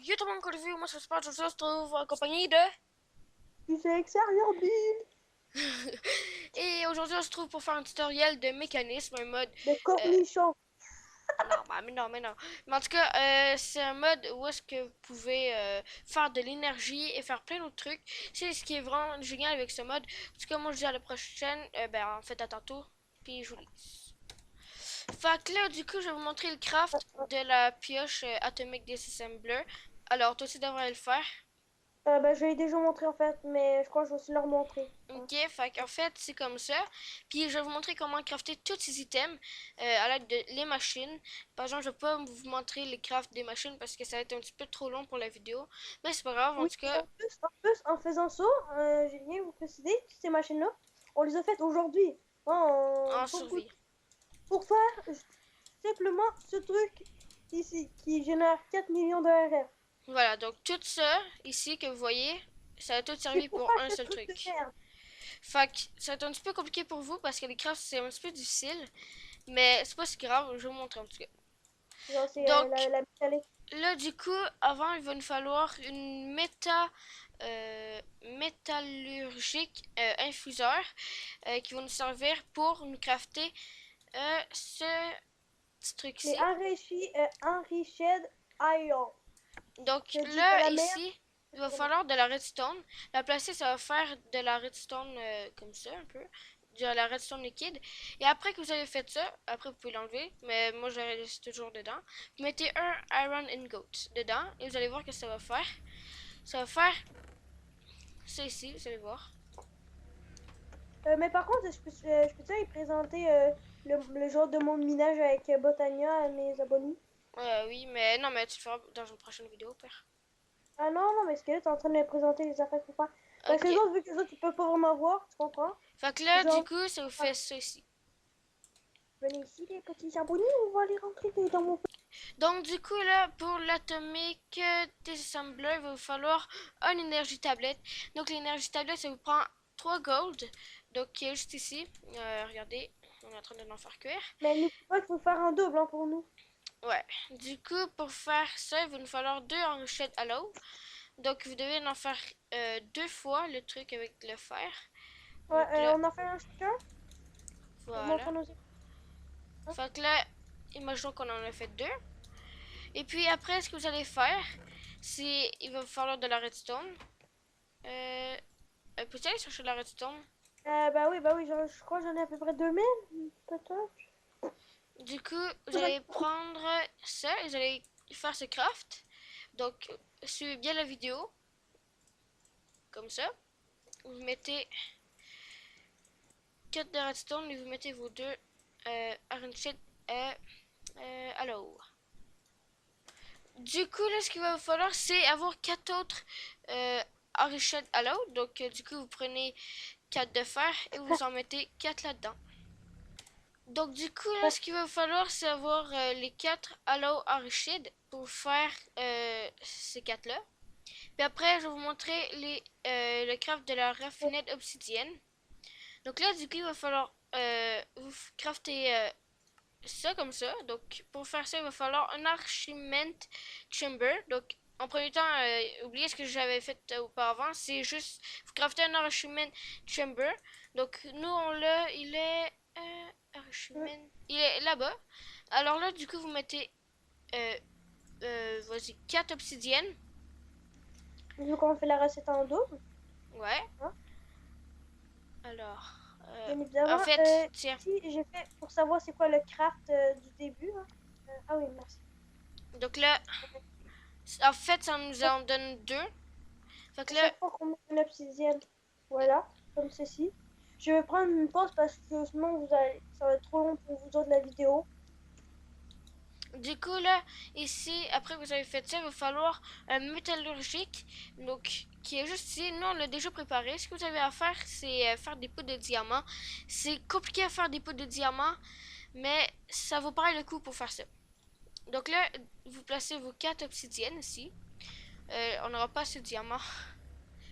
Yo tout le monde, Colivier, moi ça se passe, je se trouve en compagnie de... Tu sais extérieur Bill Et aujourd'hui on se trouve pour faire un tutoriel de mécanisme, un mode... de euh, cornichons. non, mais non, mais non. Mais en tout cas, c'est un mode où est-ce que vous pouvez faire de l'énergie et faire plein d'autres trucs. C'est ce qui est vraiment génial avec ce mode. En tout cas, moi je dis à la prochaine, ben en fait à tantôt, puis je vous laisse. Fait que là, du coup, je vais vous montrer le craft de la pioche atomique disassembler. Alors, toi aussi devrais le faire. Je l'ai déjà montré en fait, mais je crois que je vais aussi leur montrer. Hein. Ok, fait qu'en fait, c'est comme ça. Puis je vais vous montrer comment crafter tous ces items à l'aide de les machines. Par exemple, je vais pas vous montrer les crafts des machines parce que ça va être un petit peu trop long pour la vidéo. Mais c'est pas grave, en Oui, tout cas, en faisant ça, j'ai bien vous préciser, ces machines-là, on les a faites aujourd'hui. Hein, en survie. pour faire simplement ce truc ici qui génère 4 millions de RR. Voilà, donc tout ça ici que vous voyez, ça a tout C'est servi pour pour faire un ce seul truc de truc. merde. Fait que ça va être un petit peu compliqué pour vous parce que les crafts c'est un petit peu difficile. Mais c'est pas si grave, je vais vous montrer en tout cas. Genre, c'est Donc, la métallique. là, du coup, avant, il va nous falloir une métallurgique infuseur qui va nous servir pour nous crafter ce petit Les truc-ci. enriched iron. Donc Je dis de là, la merde, ici, il va vraiment. falloir de la redstone. La placer, ça va faire de la redstone comme ça, un peu. De la redstone liquide. Et après que vous avez fait ça, après vous pouvez l'enlever, mais moi je la laisse toujours dedans. Vous mettez un iron ingot dedans et vous allez voir que ça va faire. Ça va faire ça ici, vous allez voir. Mais par contre, je peux y présenter le genre de mon minage avec Botania à mes abonnés? Oui, mais non, mais tu le feras dans une prochaine vidéo, père. Ah non, non, mais ce que là, t'es en train de me présenter les affaires qu'il faut faire. Parce que Ok. les autres, vu que les autres, ils peuvent pas vraiment voir, tu comprends? Fait que là, du Genre, coup, ça vous voilà. fait ça ici. Venez ici, les petits abonnés, on va aller rentrer dans mon... Donc, du coup, là, pour l'atomique disassembler, il va vous falloir une énergie tablette. Donc, l'énergie tablette, ça vous prend 3 gold. Donc, qui est juste ici. Regardez, on est en train de l'en faire cuire. Mais n'oublie pas qu'il faut faire un double hein, pour nous. Ouais. Du coup, pour faire ça, il va nous falloir 2 enrichettes à l'eau. Donc, vous devez en faire 2 fois le truc avec le fer. Ouais, Donc là, on en fait un chacun. Je montre voilà. à nos écrans. Fait que là, imaginons qu'on en a fait 2. Et puis après, ce que vous allez faire, c'est il va vous falloir de la redstone. Euh, Peux-tu aller chercher de la redstone? Bah oui, je crois que j'en ai à peu près 2000, peut-être. Du coup, vous allez prendre ça et vous allez faire ce craft. Donc, suivez bien la vidéo, comme ça. Vous mettez 4 de redstone et vous mettez vos 2 iron sheet à l'eau. Du coup, là, ce qu'il va vous falloir, c'est avoir 4 autres enrichettes à l'eau. Donc, du coup, vous prenez 4 de fer et vous en mettez 4 là-dedans. Donc du coup, là, ce qu'il va falloir, c'est avoir les 4 Allow Enrichid pour faire ces 4-là. Puis après, je vais vous montrer le craft de la raffinette obsidienne. Donc là, du coup, il va falloir vous crafter ça comme ça. Donc pour faire ça, il va falloir un Archiment Chamber. Donc en premier temps, oubliez ce que j'avais fait auparavant. C'est juste, vous craftez un Archiment Chamber. Donc nous, on l'a, il est... Archiment... Il est là-bas. Alors là, du coup, vous mettez... vas-y, 4 obsidiennes. Vu qu'on fait la recette en double, Ouais. hein, Alors... bien en évidemment. fait, tiens. Ici, j'ai fait pour savoir c'est quoi le craft du début. Hein. Ah oui, merci. Donc là, en fait, ça nous en donne 2. Fait que À là, chaque fois qu'on met une obsidienne, voilà, comme ceci. Je vais prendre une pause parce que sinon ça va être trop long pour vous autres la vidéo. du coup, là, ici, après que vous avez fait ça, il va falloir un métallurgique, donc, qui est juste ici. Nous, on l'a déjà préparé. Ce que vous avez à faire, c'est faire des poudres de diamant. C'est compliqué à faire des poudres de diamant, mais ça vaut pareil le coup pour faire ça. Donc là, vous placez vos 4 obsidiennes ici. On n'aura pas assez de diamants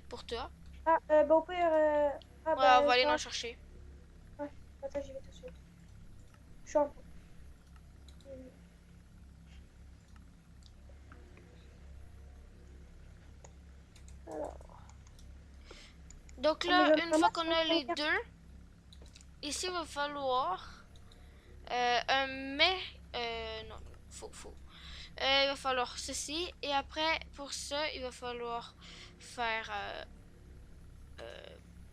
pour toi. Ah, bah au pire, Ouais, on va aller en chercher. ouais, attends, j'y vais tout de suite. Je suis en... Alors, Donc oh, mais je là, vais une vraiment fois qu'on sur a mon les carte. deux, ici il va falloir un mais. Non, faux. Il va falloir ceci. Et après, pour ça, il va falloir faire.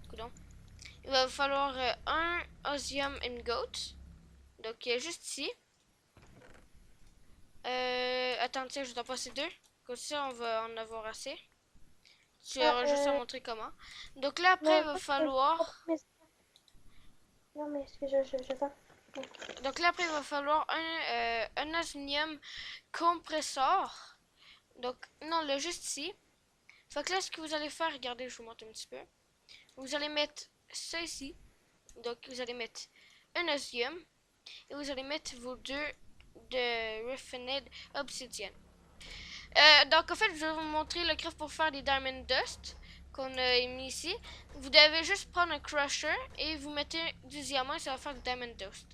Coudonc. Il va falloir un Osium Ingot. Donc, juste ici. Attends, tiens, je dois passer deux. Comme ça, on va en avoir assez. Tu Ah, auras juste à montrer comment. Donc là, après, il non, va ça, je comprends pas, falloir. mais non, mais est-ce que j'attends? Donc là, après, il va falloir un osmium compressor. Donc, non, là, juste ici. Fait que là, ce que vous allez faire, regardez, je vous montre un petit peu. Vous allez mettre ça ici. Donc, vous allez mettre un osmium. Et vous allez mettre vos deux de Refined Obsidian. Donc, en fait, je vais vous montrer le craft pour faire des Diamond Dust qu'on a mis ici. Vous devez juste prendre un crusher et vous mettez du diamant et ça va faire du Diamond Dust.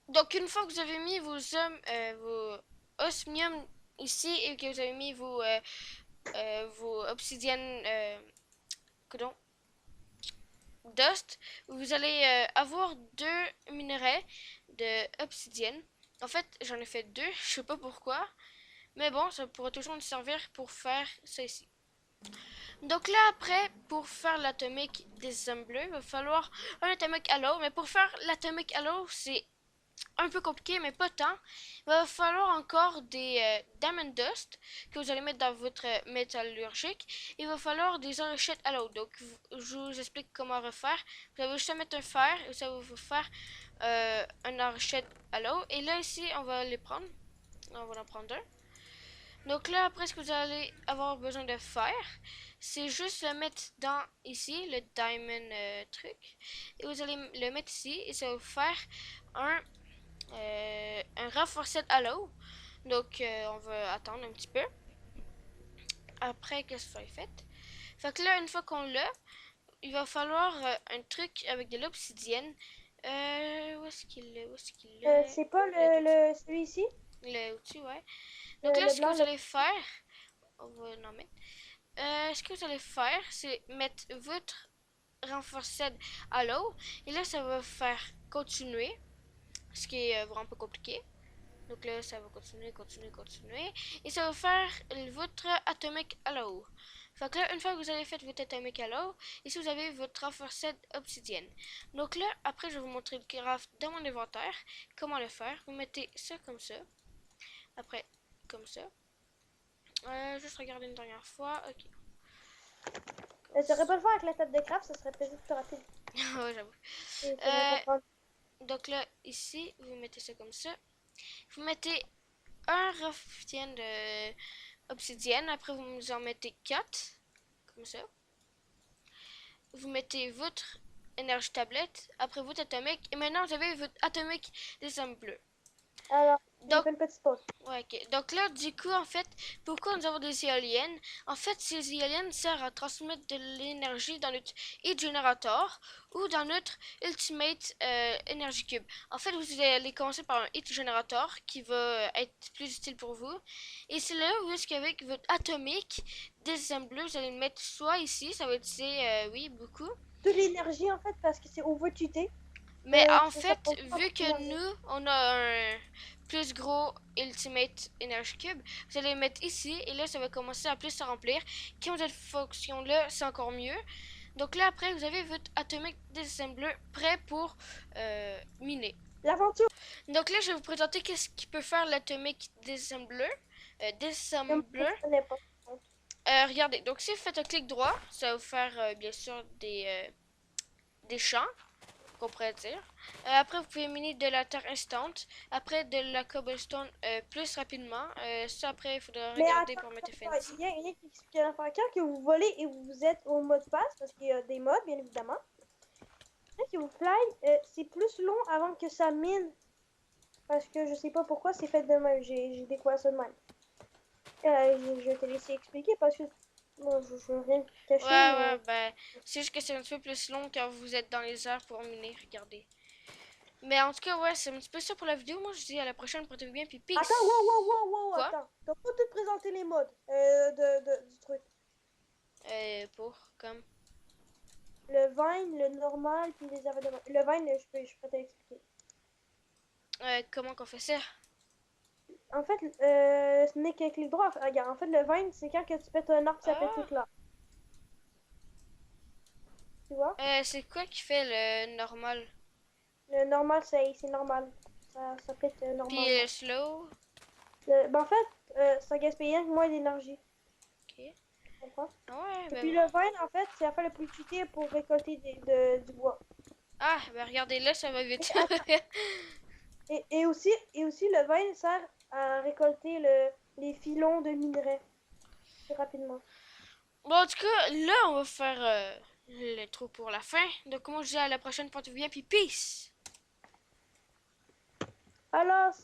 Donc, une fois que vous avez mis vos osmium ici et que vous avez mis vos obsidiennes dust, vous allez avoir deux minerais de obsidienne. En fait, j'en ai fait deux, je sais pas pourquoi, mais bon, ça pourra toujours nous servir pour faire ça ici. Donc là, après, pour faire l'atomic Disassembler, il va falloir un atomic alloy, mais pour faire l'atomic alloy, c'est un peu compliqué, mais pas tant. Il va falloir encore des diamond dust que vous allez mettre dans votre métallurgique. Il va falloir des enrichettes à l'eau. Donc, je vous explique comment refaire. Vous allez juste mettre un fer et ça va vous faire un enrichette à l'eau. Et là, ici, on va les prendre. On va en prendre un. Donc là, après, ce que vous allez avoir besoin de faire, c'est juste le mettre dans ici, le diamond truc. Et vous allez le mettre ici et ça va vous faire un renforced alloy. Donc, on va attendre un petit peu. Après que ce soit fait. Fait que là, une fois qu'on l'a, il va falloir un truc avec de l'obsidienne. Où est-ce qu'il est? Où est-ce qu'il est? C'est pas celui-ci? Le au-dessus, ouais. Donc là, Le ce que blanc, vous allez faire, on va en mettre. Ce que vous allez faire, c'est mettre votre renforced alloy. Et là, ça va faire continuer. Ce qui est vraiment pas compliqué. Donc là, ça va continuer. Et ça va faire votre atomic alloy. Fait que là, une fois que vous avez fait votre atomic alloy, ici vous avez votre renforced obsidienne. Donc là, après, je vais vous montrer le craft dans mon inventaire. Comment le faire. Vous mettez ça comme ça. Après, comme ça. Juste regarder une dernière fois. Ok. tu aurais pas le faire avec la table de craft, ça serait peut-être plus rapide. Ouais, j'avoue. Et ça devrait pas prendre. Donc là, ici, vous mettez ça comme ça. Vous mettez un raffian de obsidienne. Après, vous en mettez 4. Comme ça. Vous mettez votre énergie tablette. Après, votre atomique. Et maintenant, vous avez votre atomique Disassembler. Alors, j'ai Donc, fait une petite pause. ouais, ok. Donc là, du coup, en fait, pourquoi nous avons des éoliennes? En fait, ces éoliennes servent à transmettre de l'énergie dans notre heat generator ou dans notre ultimate energy cube. En fait, vous allez commencer par un heat generator qui va être plus utile pour vous. Et c'est là où est-ce qu'avec votre atomique disassembler, vous allez le mettre soit ici, ça va utiliser, oui, beaucoup. De l'énergie en fait, parce que c'est overtuté. Mais en Ça fait, prend pas vu beaucoup que d'énergie. nous, on a un plus gros Ultimate Energy Cube, vous allez le mettre ici et là, ça va commencer à plus se remplir. Quand vous êtes fonction là, c'est encore mieux. Donc là, après, vous avez votre Atomic Disassembler prêt pour miner. L'aventure, Donc là, je vais vous présenter qu'est-ce qui peut faire l'Atomic Disassembler. Disassembler. je connais pas. Regardez, donc si vous faites un clic droit, ça va vous faire bien sûr des champs, qu'on pourrait dire. Après, vous pouvez miner de la terre instant. Après, de la cobblestone plus rapidement. Ça, après, il faudra Mais regarder attends, pour mettre attends, fancy. il y a rien qui explique l'affaire. Quand que vous volez et vous êtes au mode passe, parce qu'il y a des modes, bien évidemment. Quand que vous fly, c'est plus long avant que ça mine. Parce que je sais pas pourquoi c'est fait de même. J'ai découvert ça de même. Je te laisse expliquer parce que bon, je veux rien cacher, Ouais, mais... ben, c'est juste que c'est un petit peu plus long quand vous êtes dans les airs pour miner, regardez. Mais en tout cas, ouais, c'est un petit peu ça pour la vidéo. Moi, je dis à la prochaine, portez-vous bien, puis peace! Attends, wow, Quoi? attends. T'as pas te présenter les modes du truc. pour, comme... Le vine, le normal, puis les arrêts de vine. Le vine, je peux t'expliquer. comment qu'on fait ça? En fait, ce n'est qu'un clic droit. Regarde, en fait, le vine, c'est quand que tu pètes un arbre, ça pète Ah! tout là. Tu vois? C'est quoi qui fait le normal? Le normal, c'est normal. Ça pète Puis normalement. slow? Ben, en fait, ça gaspille rien que moins d'énergie. Ok. Tu comprends? Ah ouais, Et ben... puis le vine, en fait, c'est la fois le plus cheaté pour récolter du bois. Ah, ben regardez là, ça va Et, vite. attends, et aussi, le vine sert à récolter les filons de minerais plus rapidement. Bon, en tout cas, là, on va faire l'intro pour la fin. Donc, comme je dis, à la prochaine, portez-vous bien, puis peace! Alors,